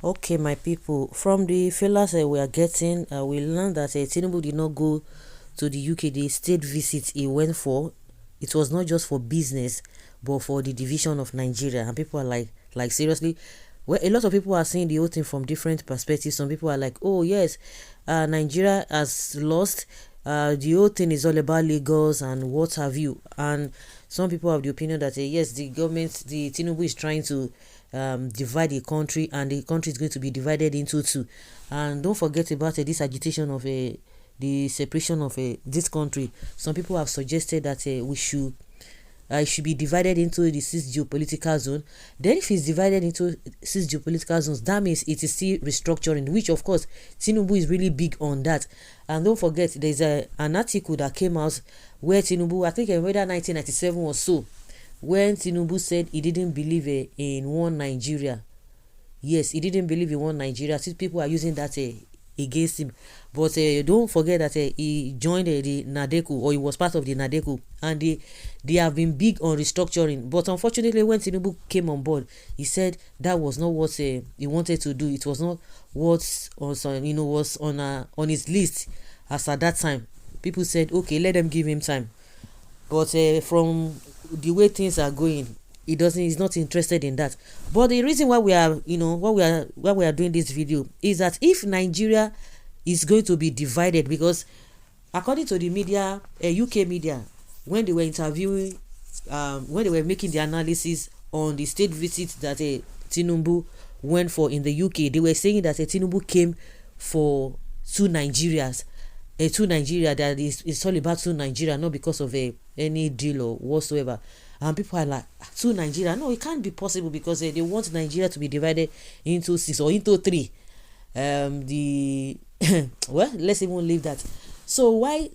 Okay, my people, from the failures we are getting, we learned that Tinubu did not go to the UK. The state visit he went for, it was not just for business, but for the division of Nigeria. And people are like seriously, well, a lot of people are seeing the whole thing from different perspectives. Some people are like, oh yes, Nigeria has lost. The whole thing is all about Lagos and what have you. And some people have the opinion that yes, the government, the Tinubu is trying to divide the country, and the country is going to be divided into two. And don't forget about this agitation of the separation of this country. Some people have suggested that we should it should be divided into the six geopolitical zone. Then if it's divided into six geopolitical zones, that means it is still restructuring, which of course Tinubu is really big on that. And don't forget, there's an article that came out where Tinubu, I think in whether 1997 or so, when Tinubu said he didn't believe in one Nigeria. Yes, he didn't believe in one Nigeria. Since people are using that against him. But don't forget that he joined the Nadeco, or he was part of the Nadeco, and they have been big on restructuring. But unfortunately, when Tinubu came on board, he said that was not what he wanted to do. It was not what was on his list as at that time. People said, okay, let them give him time. But from the way things are going, he's not interested in that. But the reason why we are doing this video is that if Nigeria is going to be divided, because according to the media, UK media, when they were interviewing, when they were making the analysis on the state visit that Tinubu went for in the UK, they were saying that Tinubu came for two Nigerias. To Nigeria, that it's all about to Nigeria, not because of any deal or whatsoever. And people are like, to Nigeria? No, it can't be possible, because they want Nigeria to be divided into six or into three. Well, let's even leave that. So why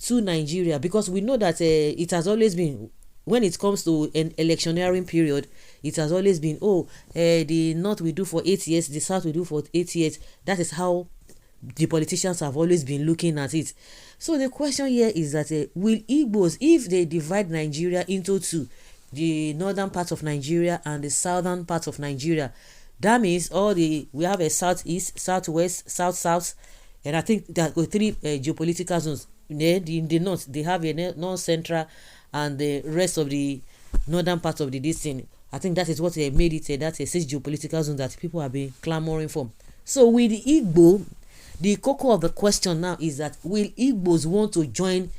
to Nigeria? Because we know that it has always been, when it comes to an electioneering period, it has always been, the North will do for 8 years, the South will do for 8 years. That is how the politicians have always been looking at it. So the question here is that will Igbos, if they divide Nigeria into two, the northern part of Nigeria and the southern part of Nigeria, that means we have a southeast, southwest, south, and I think that three geopolitical zones. In the north, they have a north central, and the rest of the northern part of the distance. I think that is what they made it. That's a six geopolitical zone that people have been clamoring for. So with the Igbo, the core of the question now is that will Igbos want to join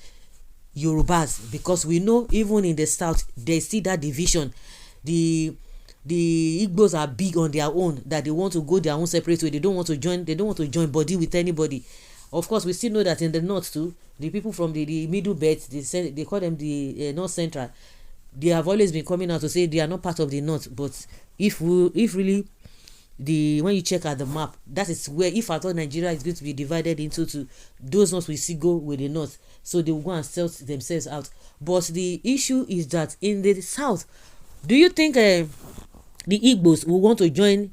Yorubas? Because we know even in the south they see that division. The Igbos are big on their own, that they want to go their own separate way. They don't want to join body with anybody. Of course, we still know that in the north too, the people from the middle belt, they call them the north central, they have always been coming out to say they are not part of the north. But if really, when you check at the map, that is where, if at all Nigeria is going to be divided into two, those ones will still go with the north, so they will go and sell themselves out. But the issue is that in the south, do you think the Igbos will want to join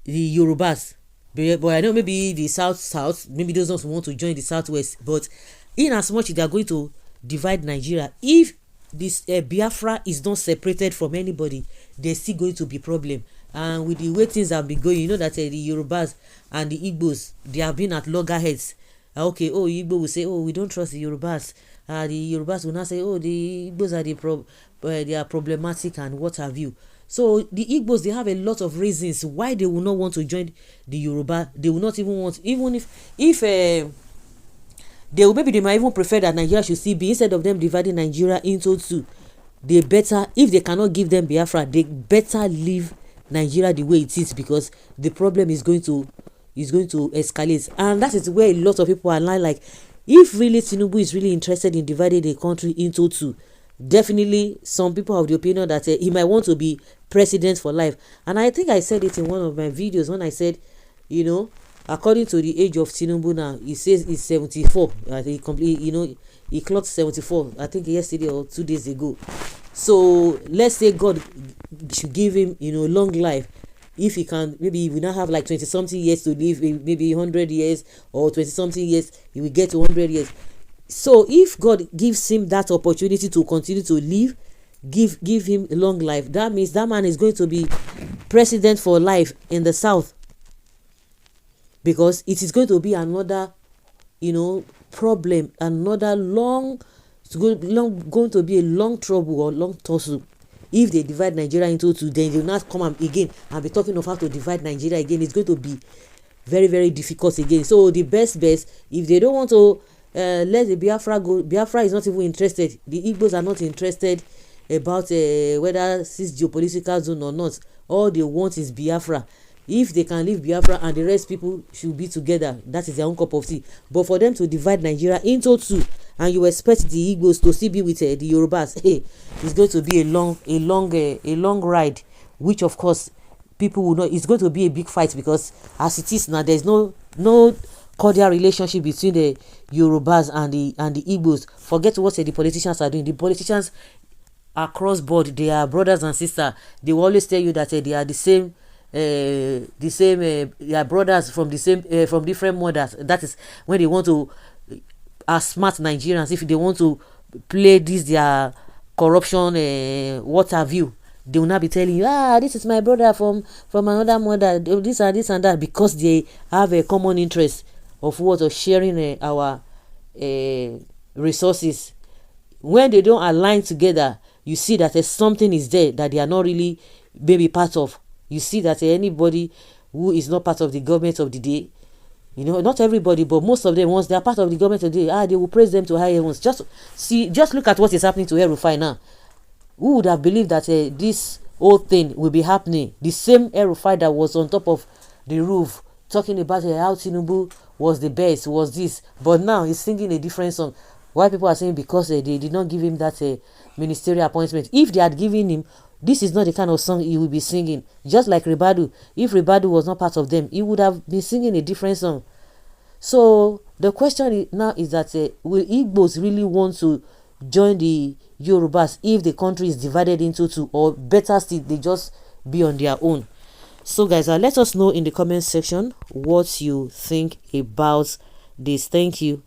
the Yorubas? But I know maybe the south, maybe those ones will want to join the southwest. But in as much they are going to divide Nigeria, if this Biafra is not separated from anybody, there's still going to be problem. And with the way things have been going, you know that the Yorubas and the Igbos, they have been at loggerheads. Igbo will say, we don't trust the Yorubas. The Yorubas will not say, the Igbos are they are problematic and what have you. So the Igbos, they have a lot of reasons why they will not want to join the Yoruba. They will not even want, even if they might even prefer that Nigeria should still be, instead of them dividing Nigeria into two. They better, if they cannot give them Biafra, they better leave Nigeria the way it is, because the problem is going to escalate. And that is where a lot of people are like, if really Tinubu is really interested in dividing the country into two, definitely some people have the opinion that he might want to be president for life. And I think I said it in one of my videos when I said, according to the age of Tinubu now, he says he's 74. He clocked 74, I think yesterday or 2 days ago. So let's say God should give him, long life. If he can, maybe he will not have like 20-something years to live, maybe 100 years or 20-something years, he will get to 100 years. So if God gives him that opportunity to continue to live, give him long life, that means that man is going to be president for life in the south. because it is going to be another, problem, another long, going to be a long trouble or long tussle. If they divide Nigeria into two, then they will not come again and be talking of how to divide Nigeria again. It's going to be very, very difficult again. So the best, if they don't want to let the Biafra go, Biafra is not even interested. The Igbos are not interested about whether it's geopolitical zone or not. All they want is Biafra. If they can leave Biafra and the rest people should be together, that is their own cup of tea. But for them to divide Nigeria into two, and you expect the Igbos to still be with the Yorubas, hey, it's going to be a long ride, which of course people will not. It's going to be a big fight, because as it is now, there's no cordial relationship between the Yorubas and the Igbos. Forget what the politicians are doing. The politicians across board, they are brothers and sisters. They will always tell you that they are the same. They are brothers from the same from different mothers. That is when they want to smart Nigerians. If they want to play this their corruption, what have you, they will not be telling you, this is my brother from another mother, this and that, because they have a common interest of what, of sharing our resources. When they don't align together, you see that something is there that they are not really maybe part of. You see that anybody who is not part of the government of the day, not everybody, but most of them, once they are part of the government of the day, they will praise them to high heavens. Just look at what is happening to El-Rufai now. Who would have believed that this whole thing will be happening? The same El-Rufai that was on top of the roof talking about how Tinubu was the best, was this, but now he's singing a different song. Why people are saying? Because they did not give him that ministerial appointment. If they had given him, this is not the kind of song he would be singing. Just like Ribadu. If Ribadu was not part of them, he would have been singing a different song. So the question now is that will Igbos really want to join the Yorubas if the country is divided into two, or better still, they just be on their own? So guys, let us know in the comment section what you think about this. Thank you.